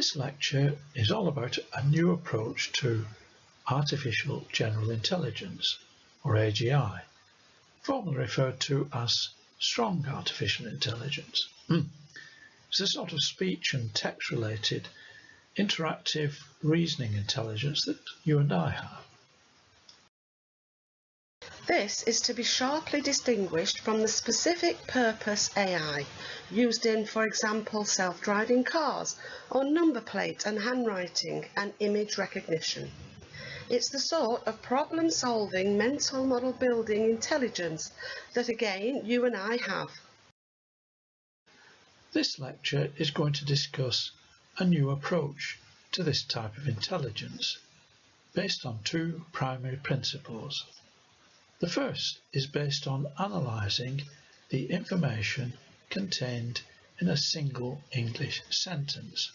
This lecture is all about a new approach to artificial general intelligence, or AGI, formerly referred to as strong artificial intelligence. It's a sort of speech and text related interactive reasoning intelligence that you and I have. This is to be sharply distinguished from the specific purpose AI used in, for example, self-driving cars or number plate and handwriting and image recognition. It's the sort of problem-solving, mental model building intelligence that, again, you and I have. This lecture is going to discuss a new approach to this type of intelligence based on two primary principles. The first is based on analysing the information contained in a single English sentence.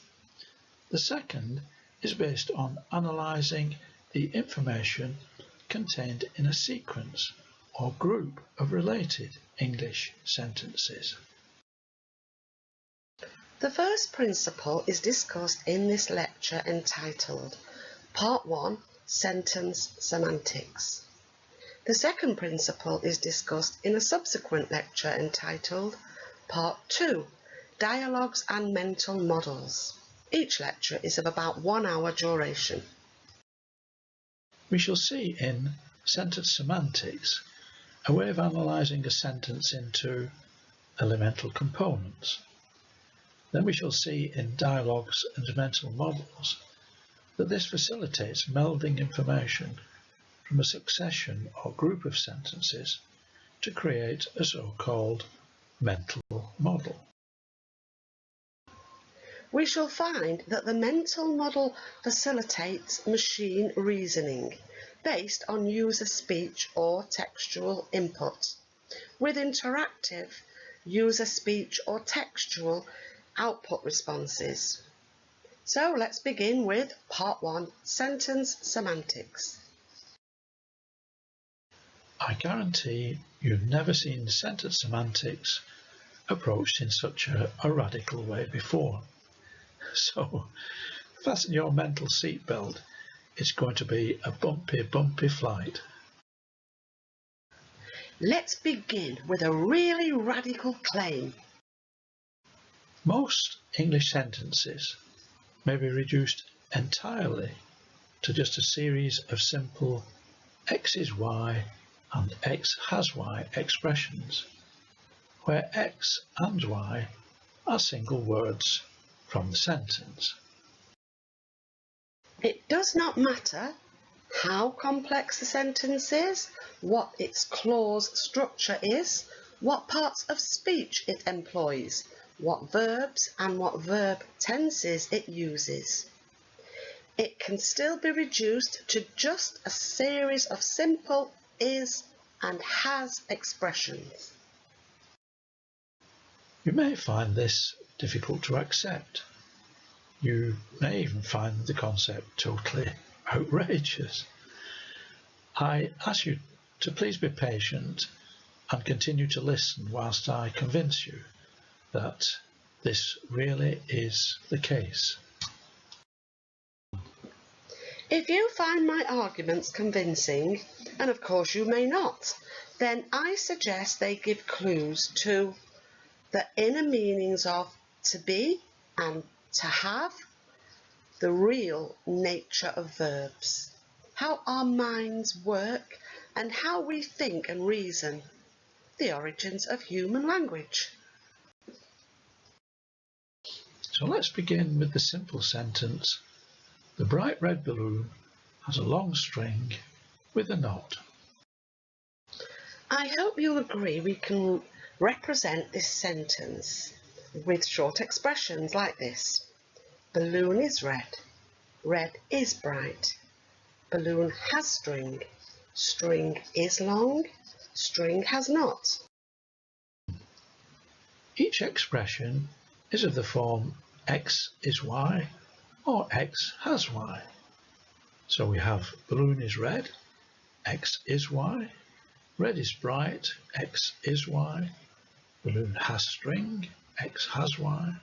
The second is based on analysing the information contained in a sequence or group of related English sentences. The first principle is discussed in this lecture entitled Part 1, Sentence Semantics. The second principle is discussed in a subsequent lecture entitled Part 2, Dialogues and Mental Models. Each lecture is of about 1 hour duration. We shall see in sentence semantics a way of analysing a sentence into elemental components. Then we shall see in dialogues and mental models that this facilitates melding information from a succession or group of sentences to create a so-called mental model. We shall find that the mental model facilitates machine reasoning based on user speech or textual input, with interactive user speech or textual output responses. So let's begin with Part 1, Sentence Semantics. I guarantee you've never seen sentence semantics approached in such a radical way before. So fasten your mental seatbelt. It's going to be a bumpy flight. Let's begin with a really radical claim. Most English sentences may be reduced entirely to just a series of simple X is Y and X has Y expressions, where X and Y are single words from the sentence. It does not matter how complex the sentence is, what its clause structure is, what parts of speech it employs, what verbs and what verb tenses it uses. It can still be reduced to just a series of simple is and has expressions. You may find this difficult to accept. You may even find the concept totally outrageous. I ask you to please be patient and continue to listen whilst I convince you that this really is the case. If you find my arguments convincing, and of course you may not, then I suggest they give clues to the inner meanings of to be and to have, the real nature of verbs, how our minds work and how we think and reason, the origins of human language. So let's begin with the simple sentence: the bright red balloon has a long string with a knot. I hope you'll agree we can represent this sentence with short expressions like this. Balloon is red. Red is bright. Balloon has string. String is long. String has knot. Each expression is of the form X is Y or X has Y. So we have balloon is red, X is Y, red is bright, X is Y, balloon has string, X has Y,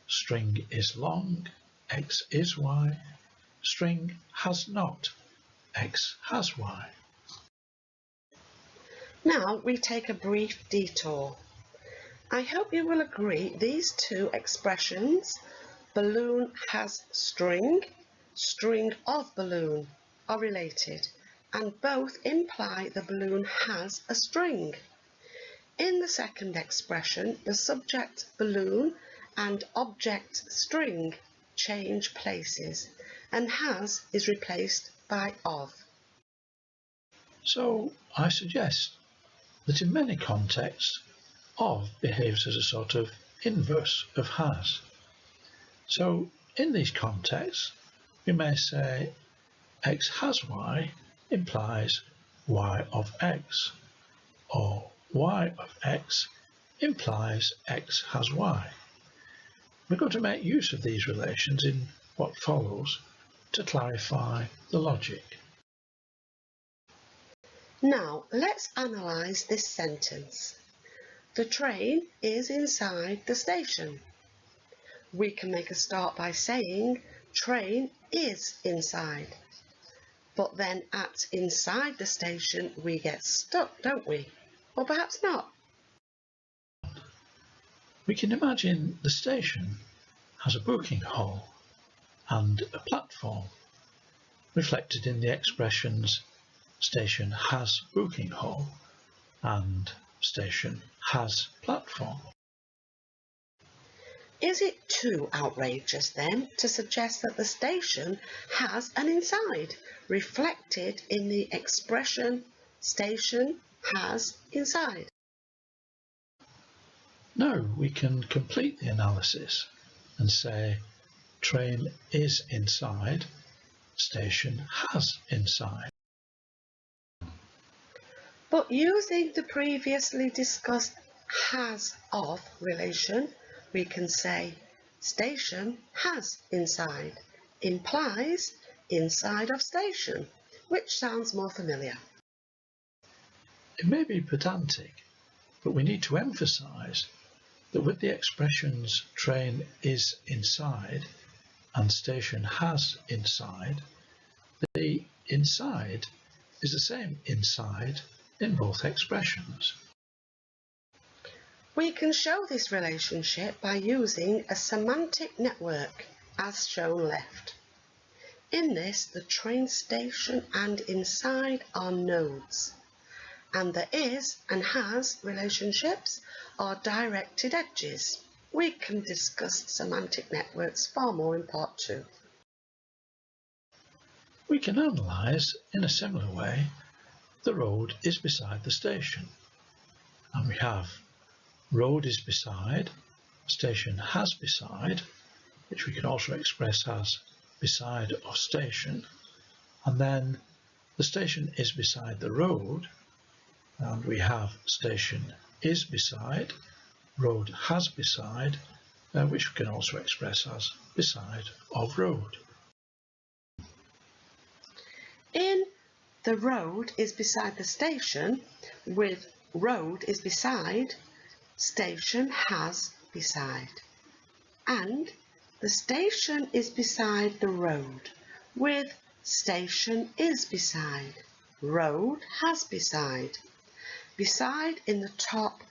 string is long, X is Y. String has not. X has Y. Now we take a brief detour. I hope you will agree these two expressions, balloon has string, string of balloon, are related, and both imply the balloon has a string. In the second expression, the subject balloon and object string change places, and has is replaced by of. So I suggest that in many contexts, of behaves as a sort of inverse of has. So in these contexts, we may say X has Y implies Y of X, or Y of X implies X has Y. We're going to make use of these relations in what follows to clarify the logic. Now let's analyse this sentence. The train is inside the station. We can make a start by saying train is inside. But then at inside the station we get stuck, don't we? Or perhaps not. We can imagine the station has a booking hall and a platform, reflected in the expressions station has booking hall and station has platform. Is it too outrageous then to suggest that the station has an inside, reflected in the expression station has inside? No, we can complete the analysis and say train is inside, station has inside. But using the previously discussed has of relation, we can say station has inside implies inside of station, which sounds more familiar. It may be pedantic, but we need to emphasise that with the expressions train is inside and station has inside, the inside is the same inside in both expressions. We can show this relationship by using a semantic network as shown left. In this, the train station and inside are nodes, and the is and has relationships are directed edges. We can discuss semantic networks far more in part 2. We can analyse in a similar way the road is beside the station, and we have road is beside, station has beside, which we can also express as beside of station, and then the station is beside the road, and we have station is beside, road has beside, which we can also express as beside of road. In the road is beside the station, with road is beside, station has beside. And the station is beside the road, with station is beside, road has beside. Beside in the top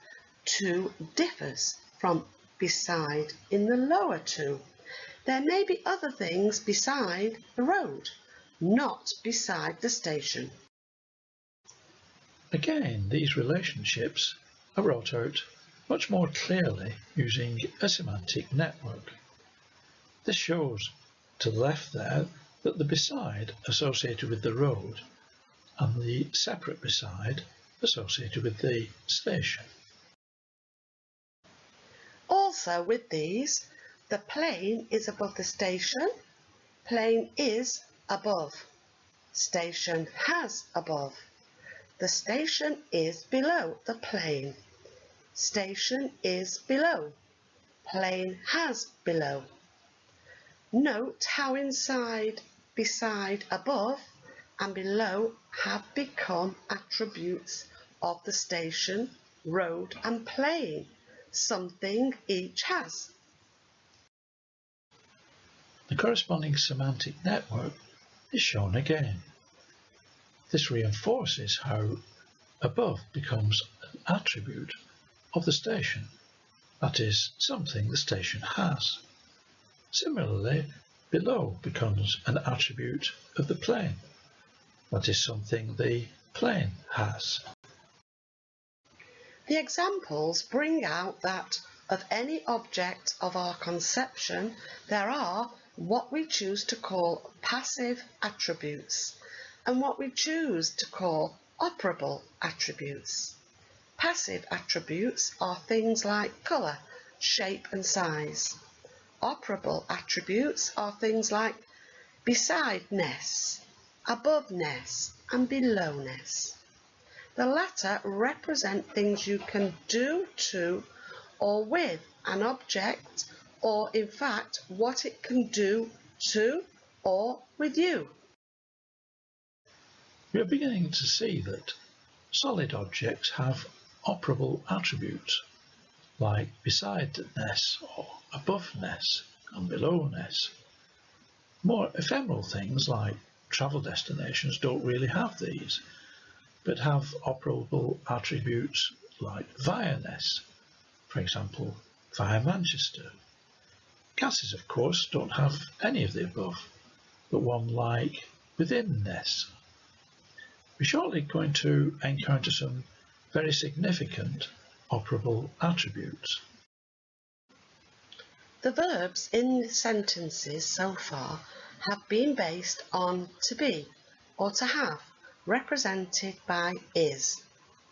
two differs from beside in the lower two. There may be other things beside the road, not beside the station. Again, these relationships are wrought out much more clearly using a semantic network. This shows to the left there that the beside associated with the road and the separate beside associated with the station. Also with these, the plane is above the station, plane is above, station has above. The station is below the plane, station is below, plane has below. Note how inside, beside, above and below have become attributes of the station, road and plane, something each has. The corresponding semantic network is shown again. This reinforces how above becomes an attribute of the station, that is, something the station has. Similarly, below becomes an attribute of the plane, that is, something the plane has. The examples bring out that of any object of our conception, there are what we choose to call passive attributes and what we choose to call operable attributes. Passive attributes are things like colour, shape and size. Operable attributes are things like besideness, aboveness and belowness. The latter represent things you can do to or with an object, or in fact what it can do to or with you. We are beginning to see that solid objects have operable attributes like besideness or aboveness and belowness. More ephemeral things like travel destinations don't really have these, but have operable attributes like via-ness, for example, via Manchester. Gases, of course, don't have any of the above, but one like within-ness. We're shortly going to encounter some very significant operable attributes. The verbs in the sentences so far have been based on to be or to have, represented by is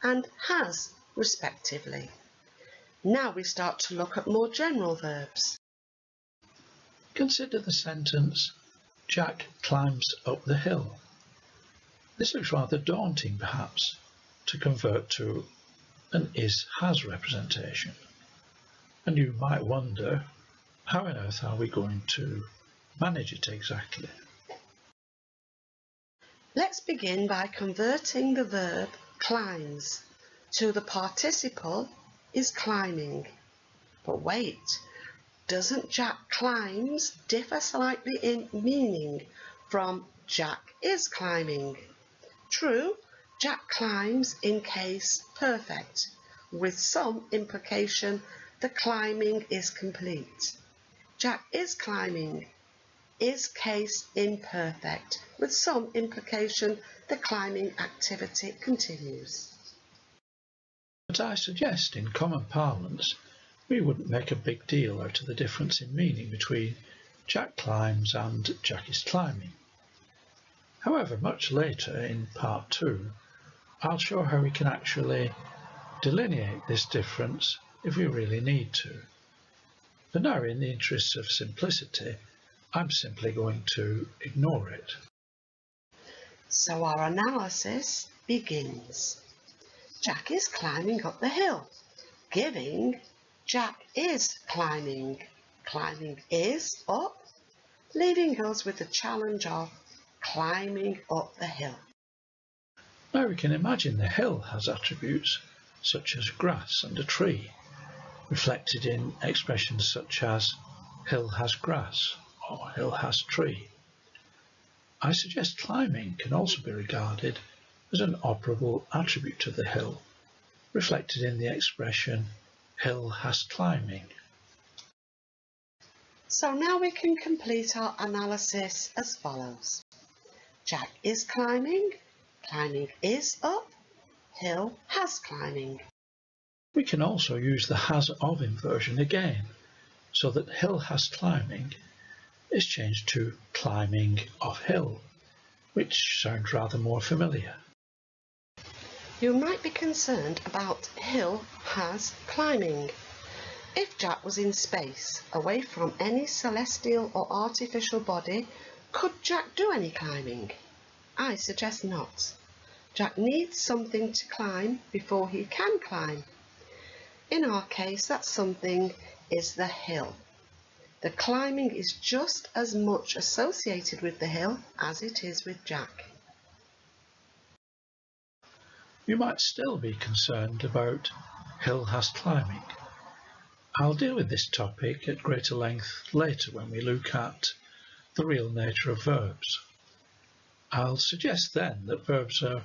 and has, respectively. Now we start to look at more general verbs. Consider the sentence, Jack climbs up the hill. This looks rather daunting, perhaps, to convert to an is-has representation. And you might wonder, how on earth are we going to manage it exactly? Let's begin by converting the verb climbs to the participle is climbing. But wait, doesn't Jack climbs differ slightly in meaning from Jack is climbing? True, Jack climbs in case perfect, with some implication the climbing is complete. Jack is climbing is case imperfect, with some implication the climbing activity continues. But I suggest in common parlance we wouldn't make a big deal out of the difference in meaning between Jack climbs and Jack is climbing. However, much later in part 2, I'll show how we can actually delineate this difference if we really need to. For now, in the interests of simplicity, I'm simply going to ignore it. So our analysis begins. Jack is climbing up the hill, giving Jack is climbing. Climbing is up, leaving us with the challenge of climbing up the hill. Now we can imagine the hill has attributes such as grass and a tree, reflected in expressions such as hill has grass or hill has tree. I suggest climbing can also be regarded as an operable attribute of the hill, reflected in the expression hill has climbing. So now we can complete our analysis as follows. Jack is climbing, climbing is up, hill has climbing. We can also use the has of inversion again, so that hill has climbing is changed to climbing of hill, which sounds rather more familiar. You might be concerned about hill has climbing. If Jack was in space, away from any celestial or artificial body, could Jack do any climbing? I suggest not. Jack needs something to climb before he can climb. In our case, that something is the hill. The climbing is just as much associated with the hill as it is with Jack. You might still be concerned about hill has climbing. I'll deal with this topic at greater length later when we look at the real nature of verbs. I'll suggest then that verbs are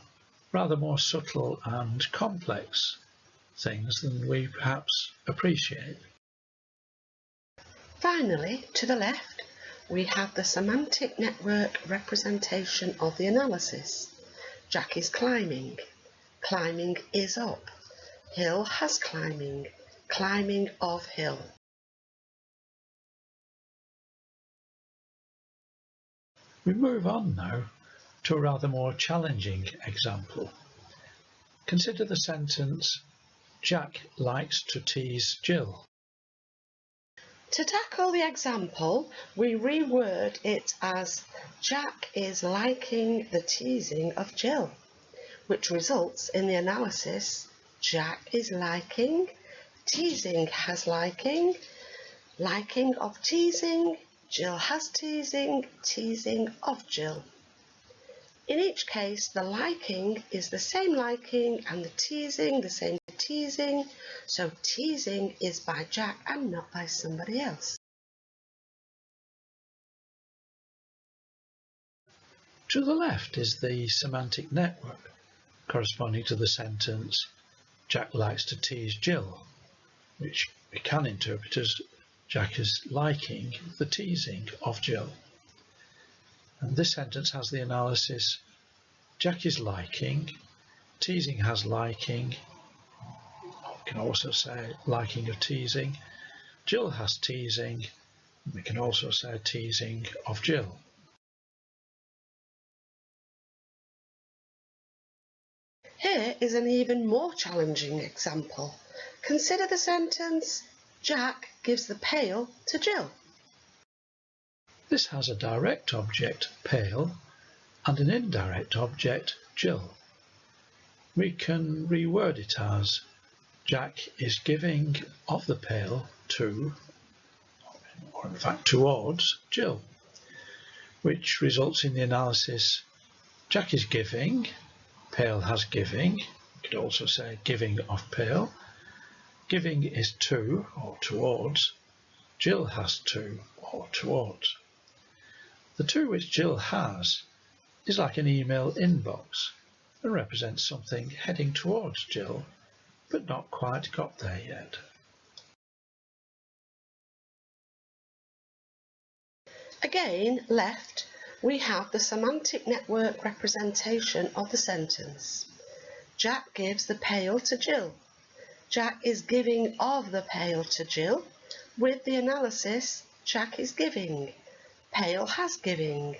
rather more subtle and complex things than we perhaps appreciate. Finally, to the left, we have the semantic network representation of the analysis. Jack is climbing. Climbing is up. Hill has climbing. Climbing of hill. We move on now to a rather more challenging example. Consider the sentence, Jack likes to tease Jill. To tackle the example, we reword it as Jack is liking the teasing of Jill, which results in the analysis Jack is liking, teasing has liking, liking of teasing, Jill has teasing, teasing of Jill. In each case, the liking is the same liking and the teasing the same teasing, so teasing is by Jack and not by somebody else. To the left is the semantic network corresponding to the sentence, Jack likes to tease Jill, which we can interpret as Jack is liking the teasing of Jill. And this sentence has the analysis, Jack is liking, teasing has liking, we can also say liking of teasing, Jill has teasing, we can also say teasing of Jill. Here is an even more challenging example. Consider the sentence, Jack gives the pail to Jill. This has a direct object, pail, and an indirect object, Jill. We can reword it as Jack is giving of the pail to, or in fact towards, Jill, which results in the analysis Jack is giving, pail has giving, we could also say giving of pail, giving is to or towards, Jill has to or towards. The to which Jill has is like an email inbox and represents something heading towards Jill, but not quite got there yet. Again, left, we have the semantic network representation of the sentence. Jack gives the pail to Jill. Jack is giving of the pail to Jill with the analysis Jack is giving. Pail has giving.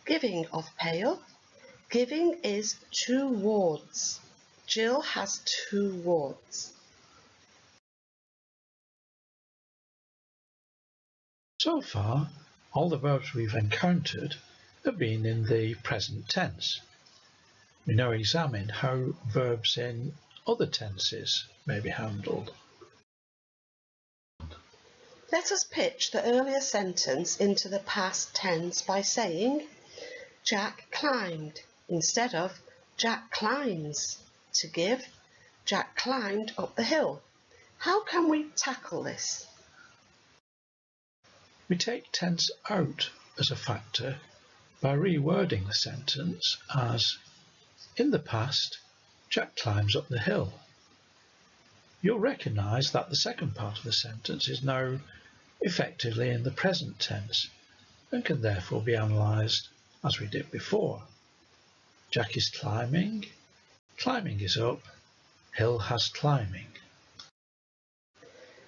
Giving of pail. Giving is towards. Jill has towards. So far, all the verbs we've encountered have been in the present tense. We now examine how verbs in other tenses may be handled. Let us pitch the earlier sentence into the past tense by saying Jack climbed instead of Jack climbs. To give, Jack climbed up the hill. How can we tackle this? We take tense out as a factor by rewording the sentence as in the past, Jack climbs up the hill. You'll recognise that the second part of the sentence is now effectively in the present tense and can therefore be analysed as we did before. Jack is climbing, climbing is up, hill has climbing.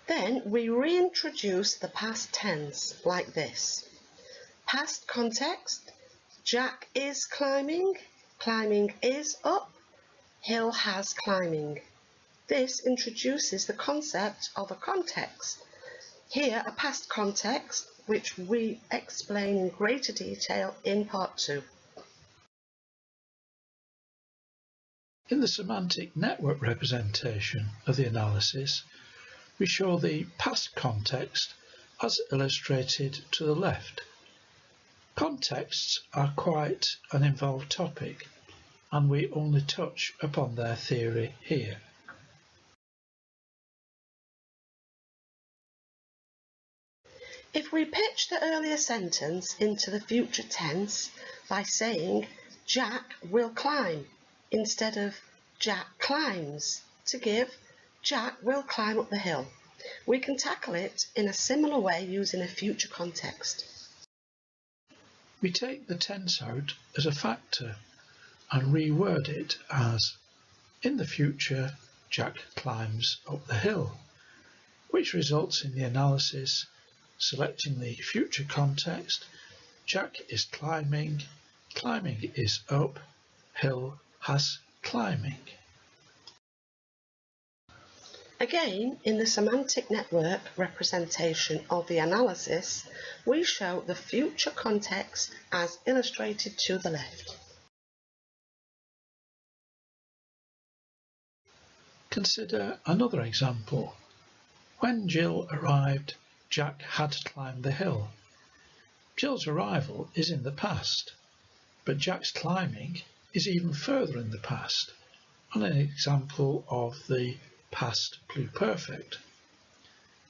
Then we reintroduce the past tense like this. Past context, Jack is climbing, climbing is up, hill has climbing. This introduces the concept of a context. Here a past context, which we explain in greater detail in part 2. In the semantic network representation of the analysis, we show the past context as illustrated to the left. Contexts are quite an involved topic, and we only touch upon their theory here. If we pitch the earlier sentence into the future tense by saying Jack will climb instead of Jack climbs to give Jack will climb up the hill, we can tackle it in a similar way using a future context. We take the tense out as a factor and reword it as in the future Jack climbs up the hill, which results in the analysis selecting the future context. Jack is climbing, climbing is up, hill has climbing. Again, in the semantic network representation of the analysis, we show the future context as illustrated to the left. Consider another example. When Jill arrived, Jack had climbed the hill. Jill's arrival is in the past, but Jack's climbing is even further in the past, and an example of the past pluperfect.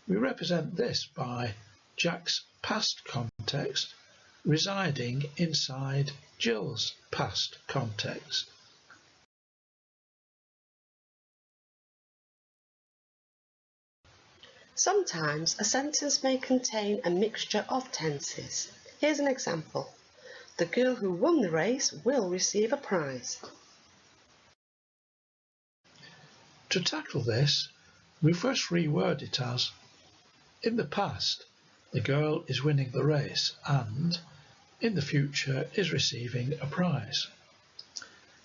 We represent this by Jack's past context residing inside Jill's past context. Sometimes a sentence may contain a mixture of tenses. Here's an example. The girl who won the race will receive a prize. To tackle this, we first reword it as in the past, the girl is winning the race and in the future is receiving a prize.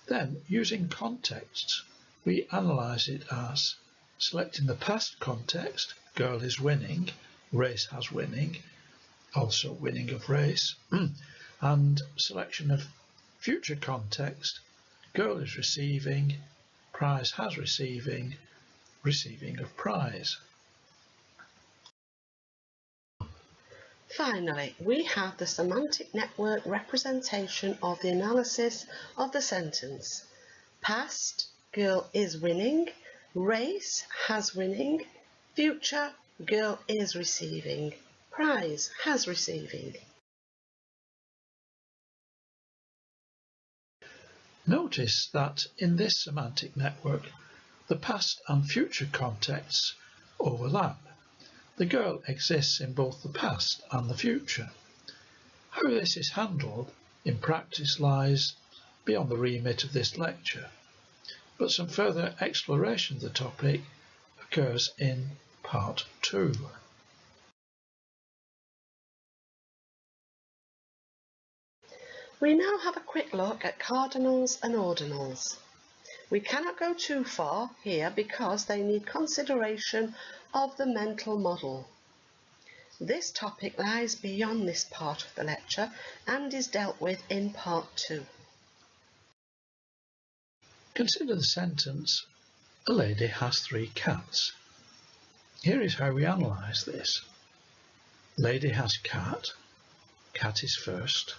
Then, using contexts, we analyse it as selecting the past context, girl is winning, race has winning, also winning of race, and selection of future context, girl is receiving, prize has receiving, receiving of prize. Finally, we have the semantic network representation of the analysis of the sentence. Past, girl is winning, race has winning, future, girl is receiving, prize has receiving. Notice that in this semantic network, the past and future contexts overlap. The girl exists in both the past and the future. How this is handled in practice lies beyond the remit of this lecture, but some further exploration of the topic occurs in Part 2. We now have a quick look at cardinals and ordinals. We cannot go too far here because they need consideration of the mental model. This topic lies beyond this part of the lecture and is dealt with in Part 2. Consider the sentence, a lady has 3 cats. Here is how we analyse this. Lady has cat, cat is first.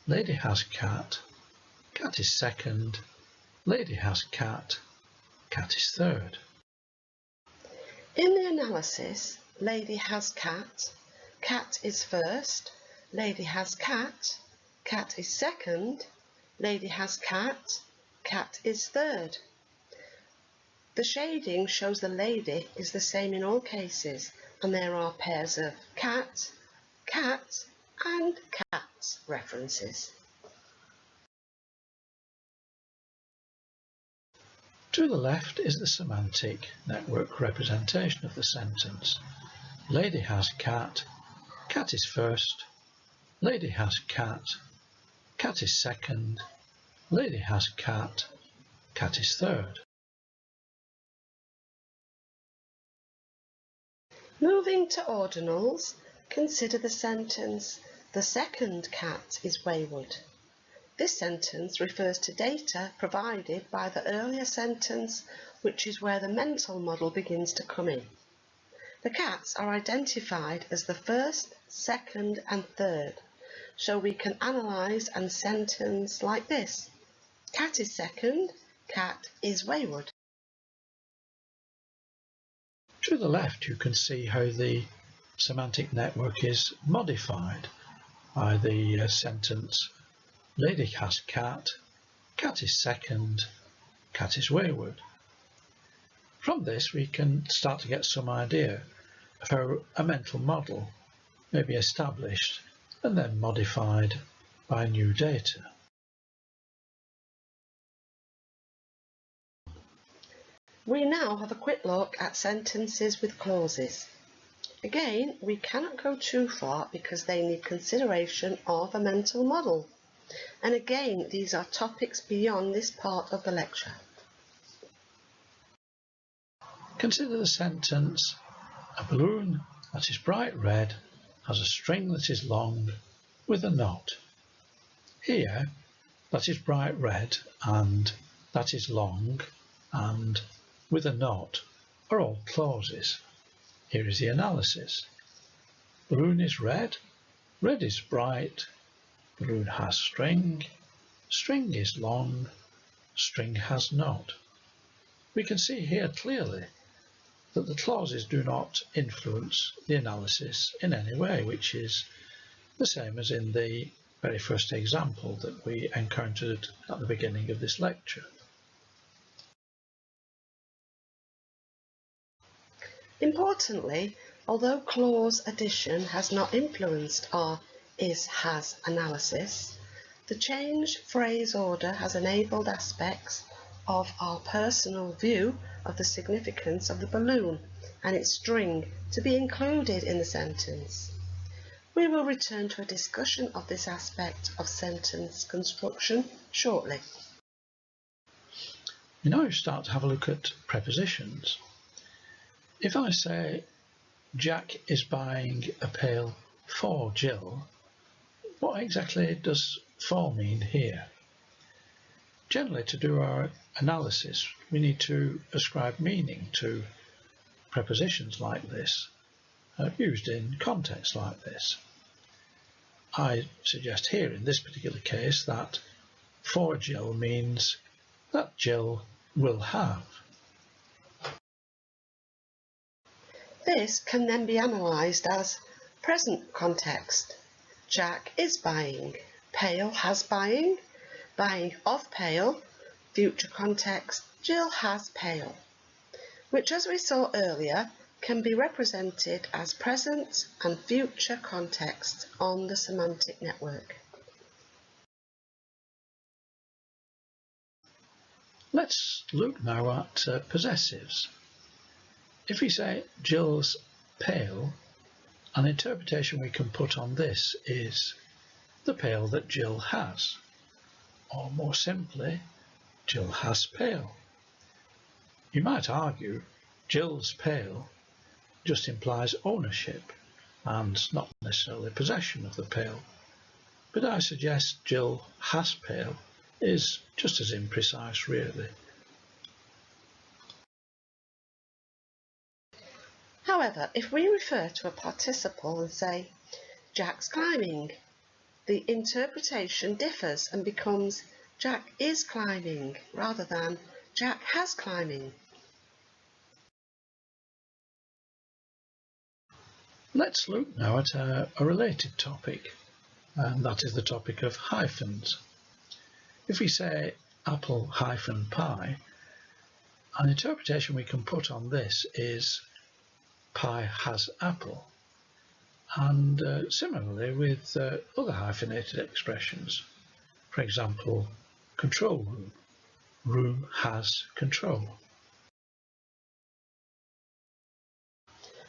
Lady has cat, cat is second. Lady has cat, cat is third. In the analysis, lady has cat, cat is first, lady has cat, cat is second, lady has cat, cat is third. The shading shows the lady is the same in all cases, and there are pairs of cat, cat, and cat references. To the left is the semantic network representation of the sentence. Lady has cat, cat is first. Lady has cat, cat is second. Lady has cat, cat is third. Moving to ordinals, consider the sentence, the second cat is wayward. This sentence refers to data provided by the earlier sentence, which is where the mental model begins to come in. The cats are identified as the first, second and third, so we can analyse and sentence like this. Cat is second, cat is wayward. To the left you can see how the semantic network is modified by the sentence, lady has cat, cat is second, cat is wayward. From this we can start to get some idea of how a mental model may be established and then modified by new data. We now have a quick look at sentences with clauses. Again, we cannot go too far because they need consideration of a mental model. And again, these are topics beyond this part of the lecture. Consider the sentence, a balloon that is bright red has a string that is long with a knot. Here, that is bright red and that is long and with a knot are all clauses. Here is the analysis. Balloon is red, red is bright, balloon has string, string is long, string has knot. We can see here clearly that the clauses do not influence the analysis in any way, which is the same as in the very first example that we encountered at the beginning of this lecture. Importantly, although clause addition has not influenced our is-has analysis, the change phrase order has enabled aspects of our personal view of the significance of the balloon and its string to be included in the sentence. We will return to a discussion of this aspect of sentence construction shortly. We now start to have a look at prepositions. If I say, Jack is buying a pail for Jill, what exactly does for mean here? Generally, to do our analysis, we need to ascribe meaning to prepositions like this, used in context like this. I suggest here in this particular case that for Jill means that Jill will have. This can then be analysed as present context. Jack is buying, pail has buying, buying of pail, future context, Jill has pail, which as we saw earlier can be represented as present and future context on the semantic network. Let's look now at possessives. If we say Jill's pail, an interpretation we can put on this is the pail that Jill has, or more simply, Jill has pail. You might argue Jill's pail just implies ownership and not necessarily possession of the pail, but I suggest Jill has pail is just as imprecise really. However, if we refer to a participle and say, Jack's climbing, the interpretation differs and becomes Jack is climbing rather than Jack has climbing. Let's look now at a related topic, and that is the topic of hyphens. If we say apple hyphen pie, an interpretation we can put on this is pie has apple, and similarly with other hyphenated expressions. For example, control room, room has control.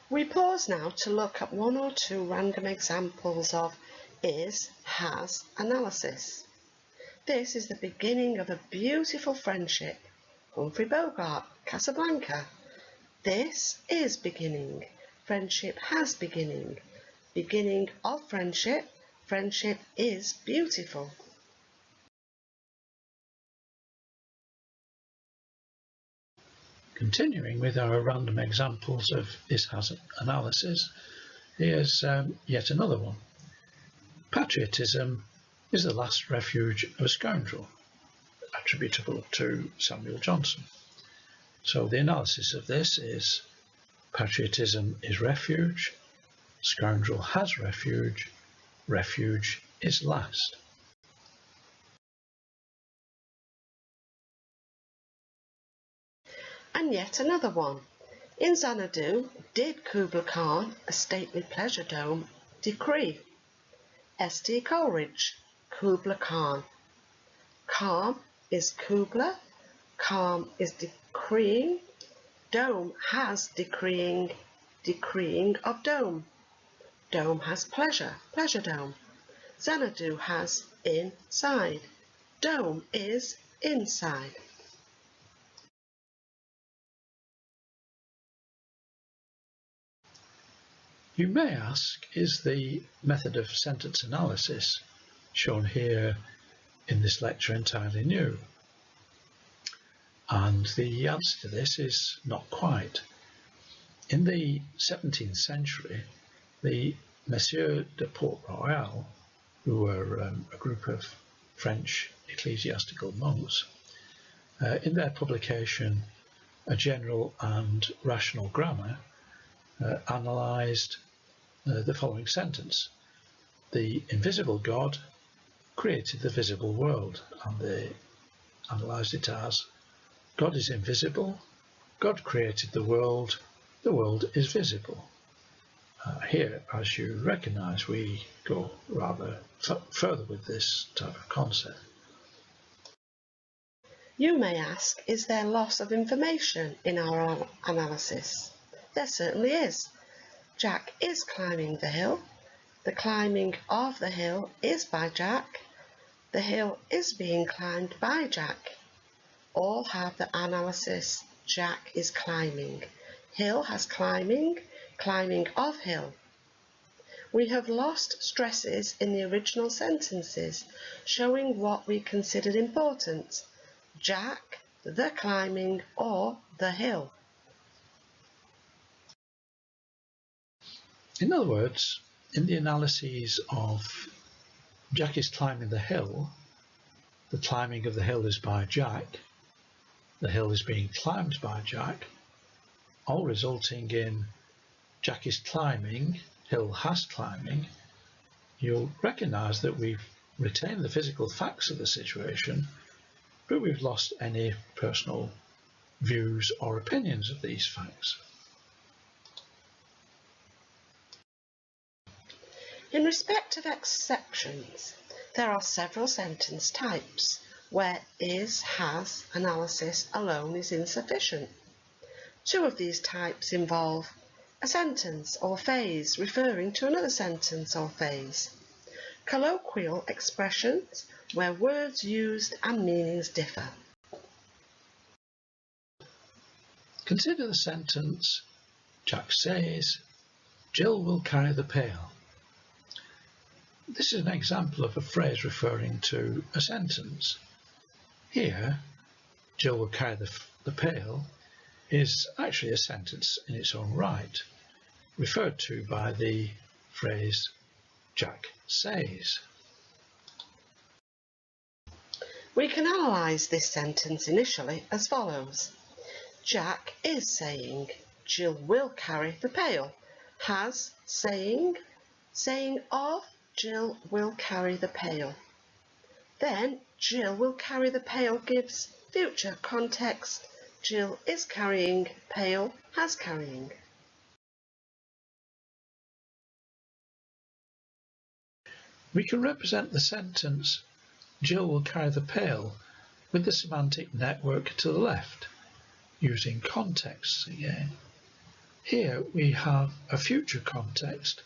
We pause now to look at one or two random examples of is-has analysis. This is the beginning of a beautiful friendship. Humphrey Bogart, Casablanca. This is beginning. Friendship has beginning. Beginning of friendship. Friendship is beautiful. Continuing with our random examples of is-has analysis, here's yet another one. Patriotism is the last refuge of a scoundrel, attributable to Samuel Johnson. So the analysis of this is patriotism is refuge, Scoundrel has refuge. Refuge is last. And yet another one. In Xanadu did Kubla Khan, a stately pleasure dome, decree. St. Coleridge, Kubla Khan. Calm is Kubla, calm is decreeing, dome has decreeing, decreeing of dome. Dome has pleasure, pleasure dome. Xanadu has inside. Dome is inside. You may ask, is the method of sentence analysis shown here in this lecture entirely new? And the answer to this is not quite. In the 17th century, the Messieurs de Port-Royal, who were a group of French ecclesiastical monks, in their publication A General and Rational Grammar, analysed the following sentence. The invisible God created the visible world, and they analysed it as God is invisible, God created the world is visible. Here, as you recognise, we go rather further with this type of concept. You may ask, is there loss of information in our analysis? There certainly is. Jack is climbing the hill. The climbing of the hill is by Jack. The hill is being climbed by Jack. All have the analysis Jack is climbing. Hill has climbing, climbing of hill. We have lost stresses in the original sentences, showing what we considered important. Jack, the climbing, or the hill. In other words, in the analyses of Jack is climbing the hill climbing of the hill is by Jack, the hill is being climbed by Jack, all resulting in Jack is climbing, hill has climbing. You'll recognise that we've retained the physical facts of the situation, but we've lost any personal views or opinions of these facts. In respect of exceptions, there are several sentence types where is, has analysis alone is insufficient. Two of these types involve a sentence or phrase referring to another sentence or phrase, colloquial expressions where words used and meanings differ. Consider the sentence, Jack says, Jill will carry the pail. This is an example of a phrase referring to a sentence. Here, Jill will carry the pail is actually a sentence in its own right, referred to by the phrase Jack says. We can analyse this sentence initially as follows. Jack is saying, Jill will carry the pail. Has saying, saying of, Jill will carry the pail. Then Jill will carry the pail gives future context. Jill is carrying, pail has carrying. We can represent the sentence Jill will carry the pail with the semantic network to the left, using contexts again. Here we have a future context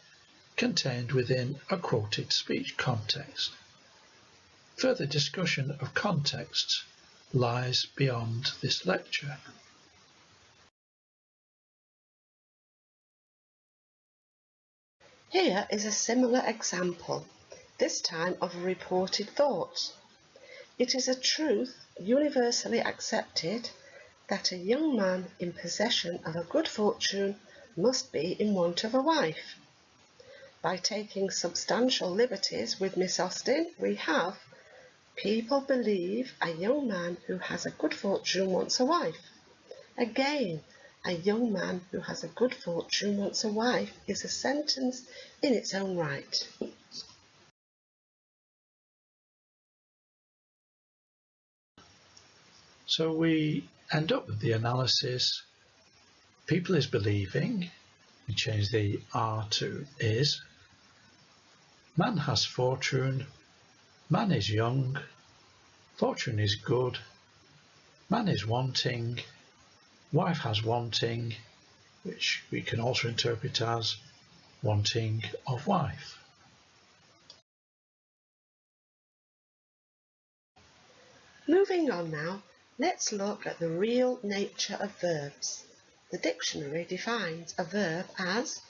contained within a quoted speech context. Further discussion of contexts lies beyond this lecture. Here is a similar example, this time of a reported thought. It is a truth universally accepted that a young man in possession of a good fortune must be in want of a wife. By taking substantial liberties with Miss Austen, we have people believe a young man who has a good fortune wants a wife. Again, a young man who has a good fortune wants a wife is a sentence in its own right. So we end up with the analysis, people is believing, we change the are to is, man has fortune, man is young, fortune is good, man is wanting, wife has wanting, which we can also interpret as wanting of wife. Moving on now, let's look at the real nature of verbs. The dictionary defines a verb as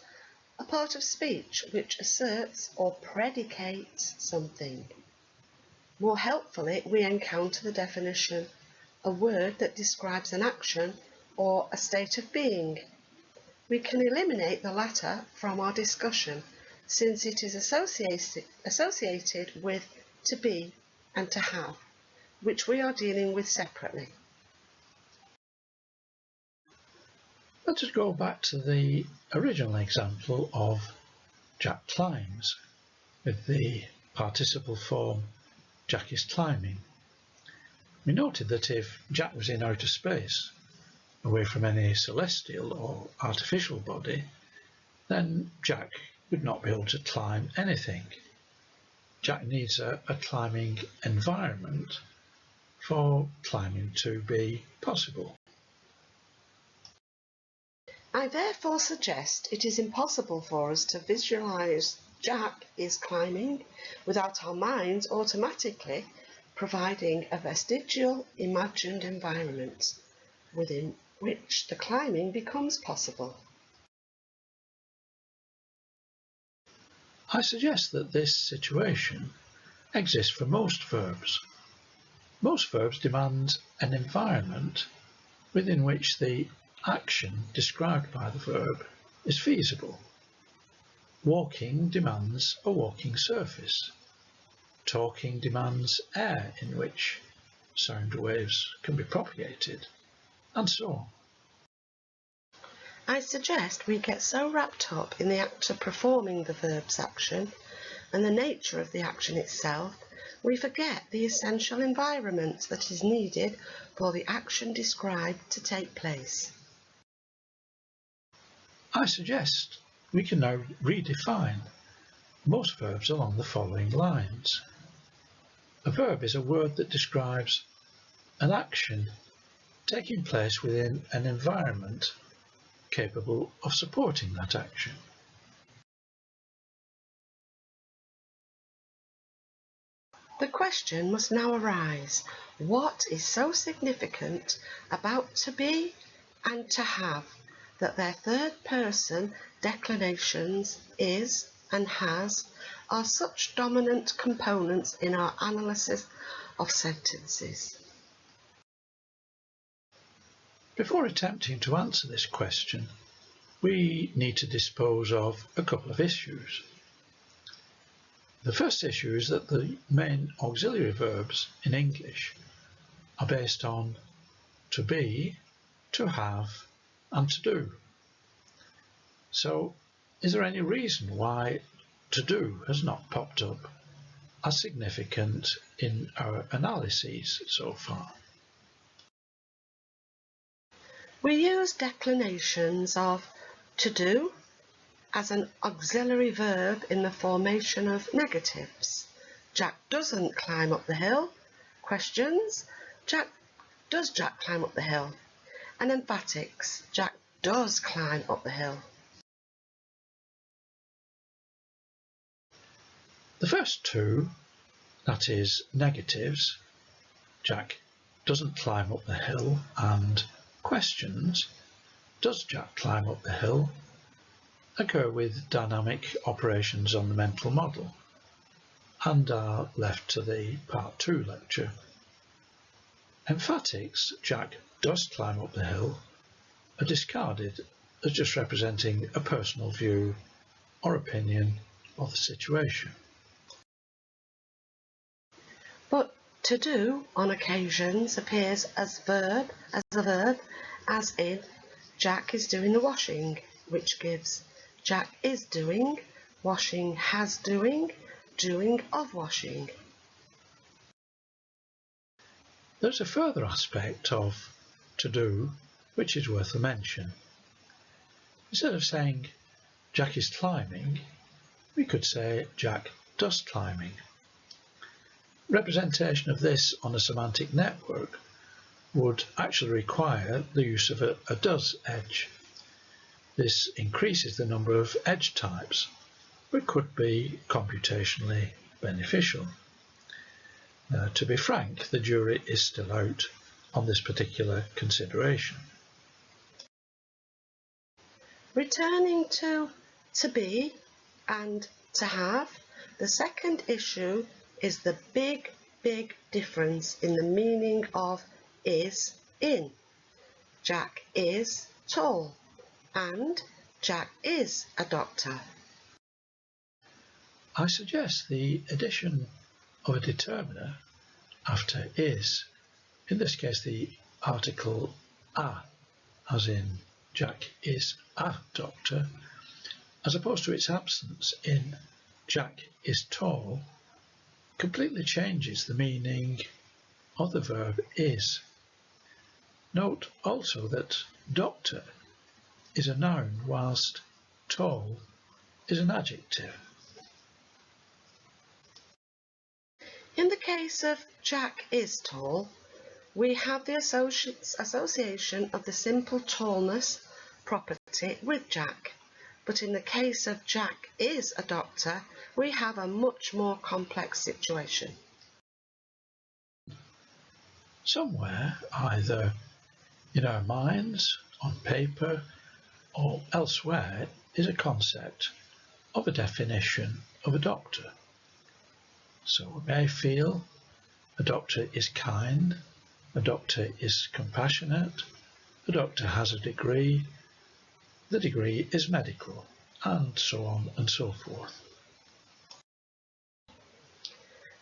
a part of speech which asserts or predicates something. More helpfully, we encounter the definition, a word that describes an action or a state of being. We can eliminate the latter from our discussion since it is associated with to be and to have, which we are dealing with separately. Let us go back to the original example of Jack climbs with the participle form Jack is climbing. We noted that if Jack was in outer space, away from any celestial or artificial body, then Jack would not be able to climb anything. Jack needs a climbing environment for climbing to be possible. I therefore suggest it is impossible for us to visualise Jack is climbing without our minds automatically providing a vestigial imagined environment within which the climbing becomes possible. I suggest that this situation exists for most verbs. Most verbs demand an environment within which the action described by the verb is feasible. Walking demands a walking surface. Talking demands air in which sound waves can be propagated, and so on. I suggest we get so wrapped up in the act of performing the verb's action and the nature of the action itself, we forget the essential environment that is needed for the action described to take place. I suggest we can now redefine most verbs along the following lines. A verb is a word that describes an action taking place within an environment capable of supporting that action. The question must now arise, what is so significant about to be and to have that their third person declinations is and has are such dominant components in our analysis of sentences? Before attempting to answer this question, we need to dispose of a couple of issues. The first issue is that the main auxiliary verbs in English are based on to be, to have, and to do. So, is there any reason why to do has not popped up as significant in our analyses so far? We use declinations of to do as an auxiliary verb in the formation of negatives. Jack doesn't climb up the hill. Questions. Does Jack climb up the hill? And emphatics. Jack does climb up the hill. The first two, that is negatives, Jack doesn't climb up the hill, and questions, does Jack climb up the hill, occur with dynamic operations on the mental model and are left to the Part 2 lecture. Emphatics, Jack does climb up the hill, are discarded as just representing a personal view or opinion of the situation. But to do on occasions appears as a verb, as in Jack is doing the washing, which gives Jack is doing, washing has doing, doing of washing. There's a further aspect of to do which is worth a mention. Instead of saying Jack is climbing, we could say Jack does climbing. Representation of this on a semantic network would actually require the use of a does edge. This increases the number of edge types, but could be computationally beneficial. To be frank, the jury is still out on this particular consideration. Returning to be and to have, the second issue is the big difference in the meaning of is in. Jack is tall and Jack is a doctor. I suggest the addition of a determiner after is, in this case the article a, as in Jack is a doctor, as opposed to its absence in Jack is tall, completely changes the meaning of the verb is. Note also that doctor is a noun whilst tall is an adjective. In the case of Jack is tall, we have the association of the simple tallness property with Jack, but in the case of Jack is a doctor, we have a much more complex situation. Somewhere, either in our minds, on paper, or elsewhere, is a concept of a definition of a doctor. So we may feel a doctor is kind, a doctor is compassionate, a doctor has a degree, the degree is medical, and so on and so forth.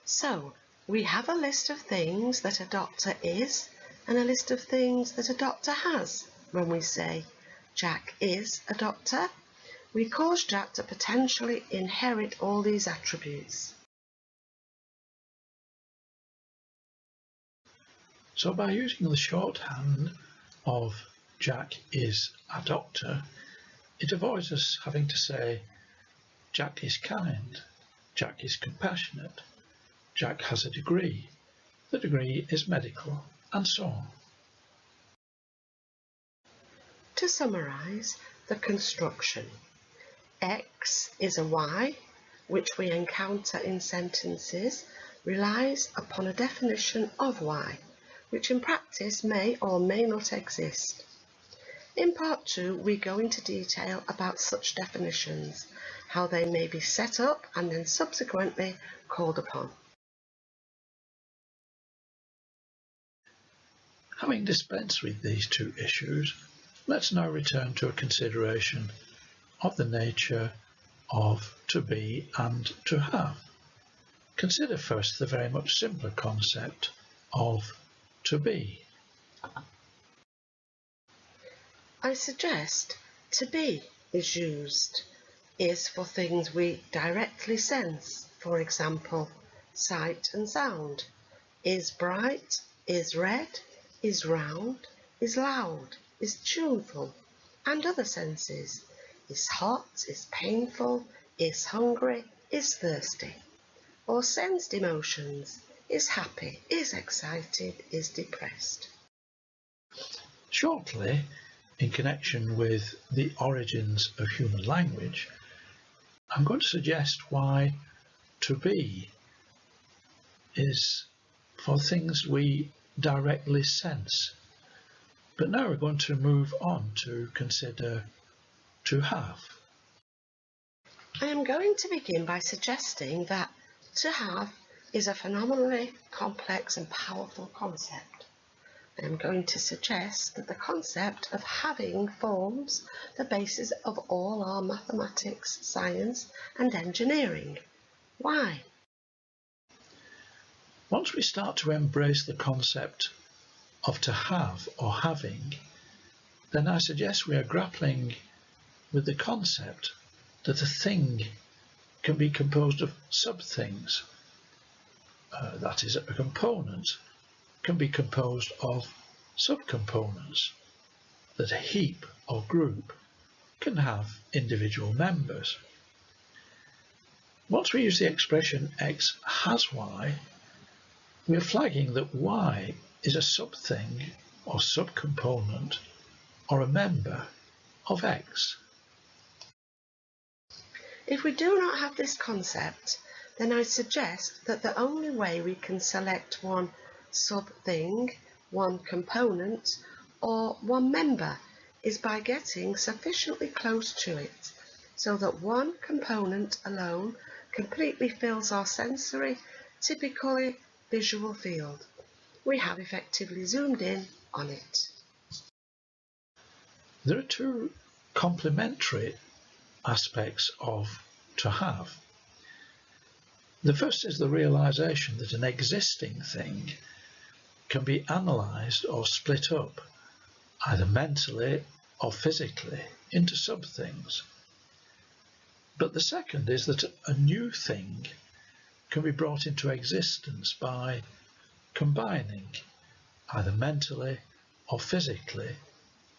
So, we have a list of things that a doctor is and a list of things that a doctor has. When we say Jack is a doctor, we cause Jack to potentially inherit all these attributes. So by using the shorthand of Jack is a doctor, it avoids us having to say Jack is kind, Jack is compassionate, Jack has a degree, the degree is medical, and so on. To summarise the construction, X is a Y, which we encounter in sentences, relies upon a definition of Y, which in practice may or may not exist. In part 2, we go into detail about such definitions, how they may be set up and then subsequently called upon. Having dispensed with these two issues, let's now return to a consideration of the nature of to be and to have. Consider first the very much simpler concept of to be. I suggest to be is used, is for things we directly sense, for example, sight and sound, is bright, is red, is round, is loud, is tuneful, and other senses, is hot, is painful, is hungry, is thirsty, or sensed emotions, is happy, is excited, is depressed. Shortly, in connection with the origins of human language, I'm going to suggest why to be is for things we directly sense. But now we're going to move on to consider to have. I am going to begin by suggesting that to have is a phenomenally complex and powerful concept. I am going to suggest that the concept of having forms the basis of all our mathematics, science and engineering. Why? Once we start to embrace the concept of to have or having, then I suggest we are grappling with the concept that a thing can be composed of sub-things. That is, a component can be composed of subcomponents, that a heap or group can have individual members. Once we use the expression X has Y, we are flagging that Y is a sub-thing or subcomponent or a member of X. If we do not have this concept, then I suggest that the only way we can select one sub-thing, one component, or one member is by getting sufficiently close to it, so that one component alone completely fills our sensory, typically visual field. We have effectively zoomed in on it. There are two complementary aspects of to have. The first is the realization that an existing thing can be analysed or split up, either mentally or physically, into sub-things. But the second is that a new thing can be brought into existence by combining, either mentally or physically,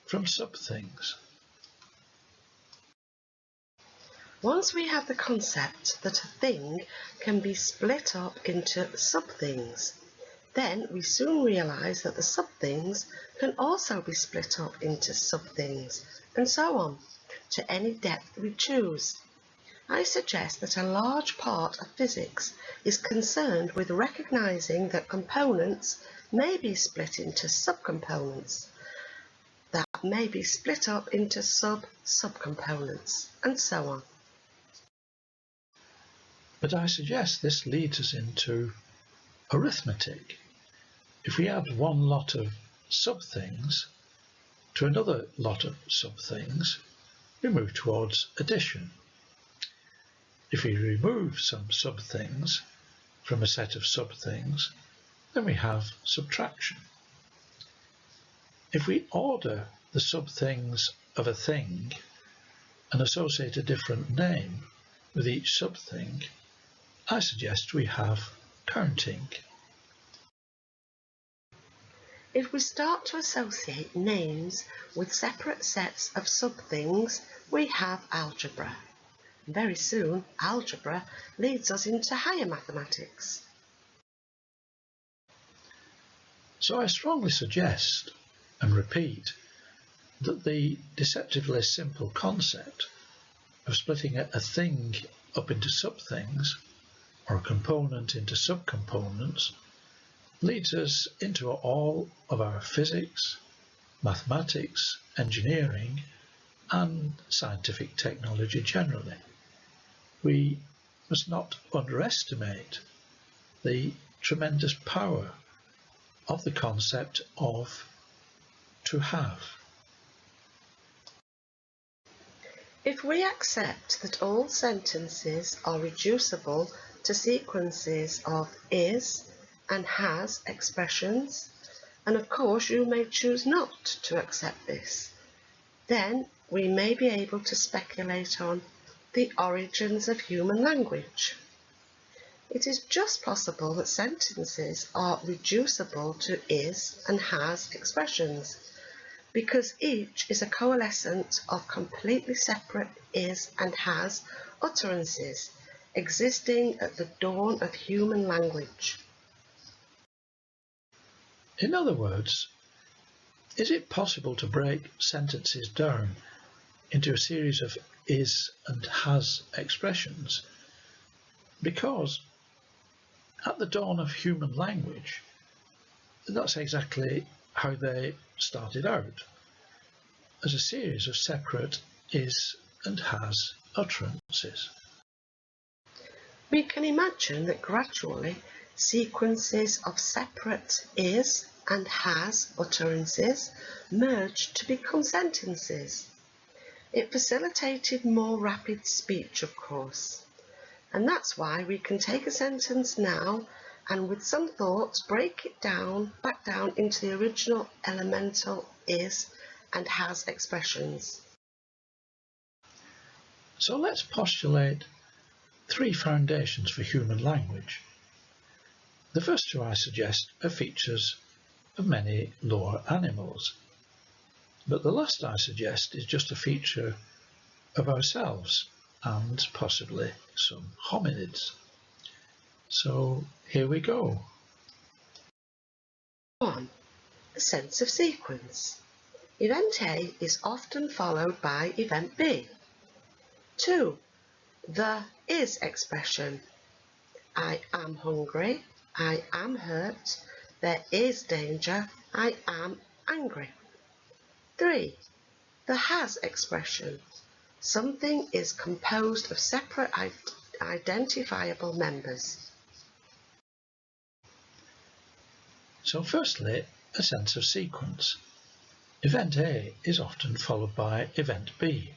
from sub-things. Once we have the concept that a thing can be split up into sub-things, then we soon realise that the sub-things can also be split up into sub-things, and so on, to any depth we choose. I suggest that a large part of physics is concerned with recognising that components may be split into subcomponents, that may be split up into subcomponents, and so on. But I suggest this leads us into arithmetic. If we add one lot of sub-things to another lot of sub-things, we move towards addition. If we remove some sub-things from a set of sub-things, then we have subtraction. If we order the sub-things of a thing and associate a different name with each sub-thing, I suggest we have counting. If we start to associate names with separate sets of sub-things, we have algebra. Very soon, algebra leads us into higher mathematics. So I strongly suggest and repeat that the deceptively simple concept of splitting a thing up into sub-things or a component into subcomponents leads us into all of our physics, mathematics, engineering, and scientific technology generally. We must not underestimate the tremendous power of the concept of to have. If we accept that all sentences are reducible to sequences of is and has expressions, and of course you may choose not to accept this, then we may be able to speculate on the origins of human language. It is just possible that sentences are reducible to is and has expressions, because each is a coalescence of completely separate is and has utterances existing at the dawn of human language. In other words, is it possible to break sentences down into a series of is and has expressions? Because at the dawn of human language, that's exactly how they started out, as a series of separate is and has utterances. We can imagine that gradually sequences of separate is and has utterances merged to become sentences. It facilitated more rapid speech, of course, and that's why we can take a sentence now and with some thoughts break it back down into the original elemental is and has expressions. So let's postulate three foundations for human language. The first two I suggest are features of many lower animals, but the last I suggest is just a feature of ourselves and possibly some hominids. So here we go. 1. A sense of sequence. Event A is often followed by event B. 2. The is expression. I am hungry, I am hurt, there is danger, I am angry. 3. The has expression. Something is composed of separate identifiable members. So firstly, a sense of sequence. Event A is often followed by event B,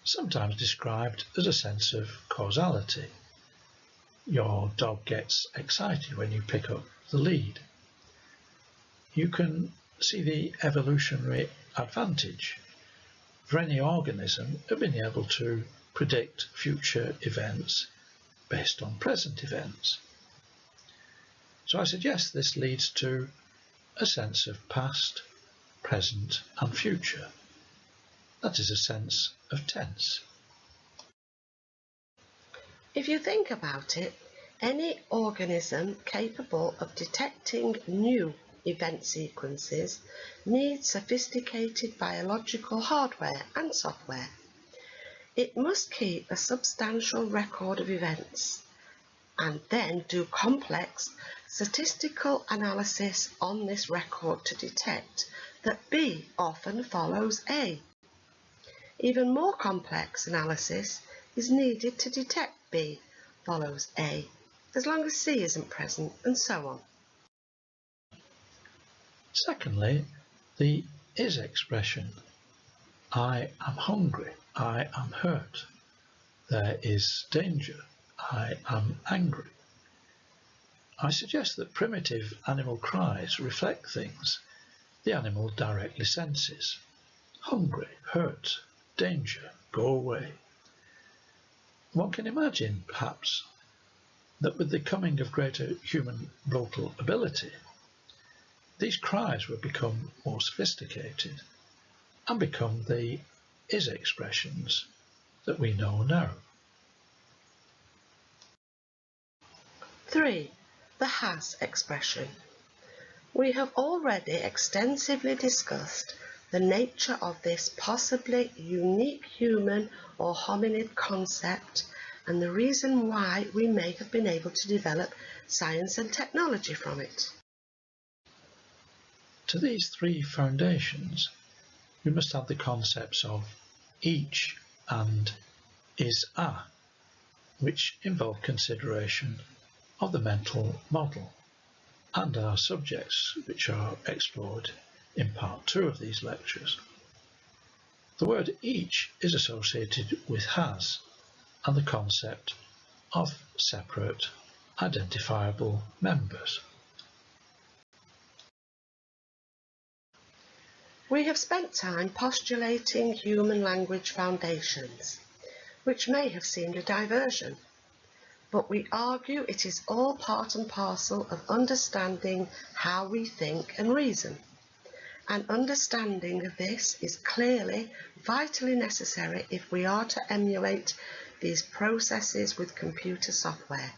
sometimes described as a sense of causality. Your dog gets excited when you pick up the lead. You can see the evolutionary advantage for any organism of being able to predict future events based on present events. So I suggest this leads to a sense of past, present and future. That is a sense of tense. If you think about it, any organism capable of detecting new event sequences needs sophisticated biological hardware and software. It must keep a substantial record of events and then do complex statistical analysis on this record to detect that B often follows A. Even more complex analysis is needed to detect B follows A, as long as C isn't present, and so on. Secondly, the is expression. I am hungry, I am hurt. There is danger, I am angry. I suggest that primitive animal cries reflect things the animal directly senses. Hungry, hurt, danger, go away. One can imagine, perhaps, that with the coming of greater human vocal ability, these cries will become more sophisticated and become the is expressions that we know now. 3. The has expression. We have already extensively discussed the nature of this possibly unique human or hominid concept and the reason why we may have been able to develop science and technology from it. To these three foundations, we must add the concepts of each and is a, which involve consideration of the mental model, and are subjects which are explored in part 2 of these lectures. The word each is associated with has and the concept of separate identifiable members. We have spent time postulating human language foundations, which may have seemed a diversion, but we argue it is all part and parcel of understanding how we think and reason. An understanding of this is clearly vitally necessary if we are to emulate these processes with computer software.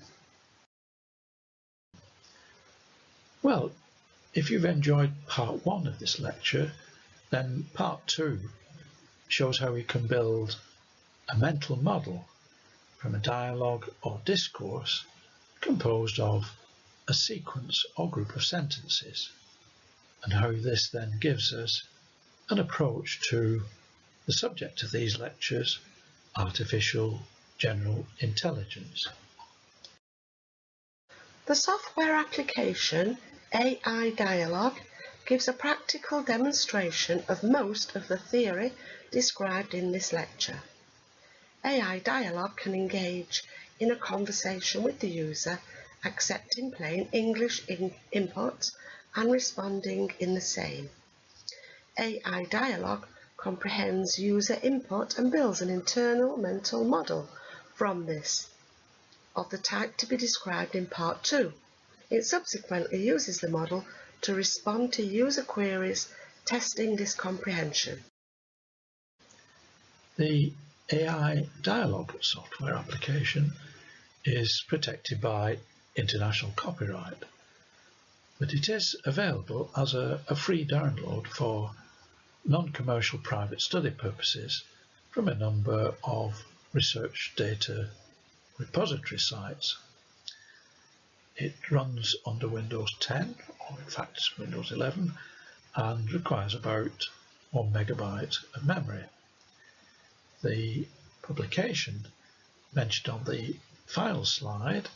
Well, if you've enjoyed part 1 of this lecture, then part 2 shows how we can build a mental model from a dialogue or discourse composed of a sequence or group of sentences, and how this then gives us an approach to the subject of these lectures, artificial general intelligence. The software application AI Dialog gives a practical demonstration of most of the theory described in this lecture. AI Dialog can engage in a conversation with the user, accepting plain English input and responding in the same. AI Dialog comprehends user input and builds an internal mental model from this, of the type to be described in Part 2. It subsequently uses the model to respond to user queries, testing this comprehension. The AI Dialog software application is protected by international copyright, but it is available as a free download for non-commercial private study purposes from a number of research data repository sites. It runs under Windows 10, or in fact Windows 11, and requires about 1 megabyte of memory. The publication mentioned on the final slide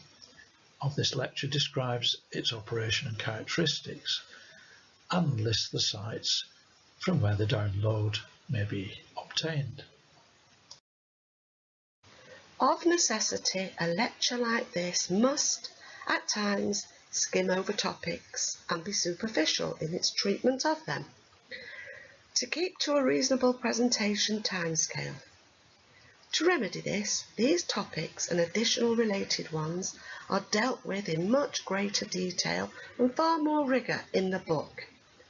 of this lecture describes its operation and characteristics and lists the sites from where the download may be obtained. Of necessity, a lecture like this must, at times, skim over topics and be superficial in its treatment of them, to keep to a reasonable presentation timescale. To remedy this, these topics and additional related ones are dealt with in much greater detail and far more rigour in the book,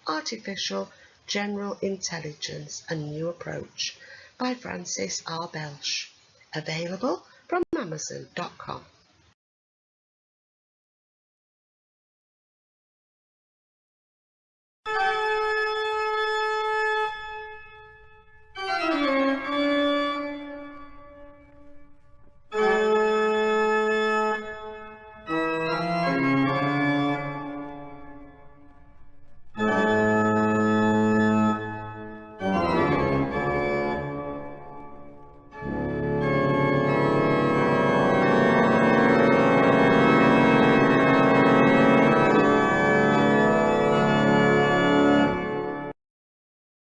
Artificial General Intelligence, A New Approach, by Francis R. Belch, available from Amazon.com.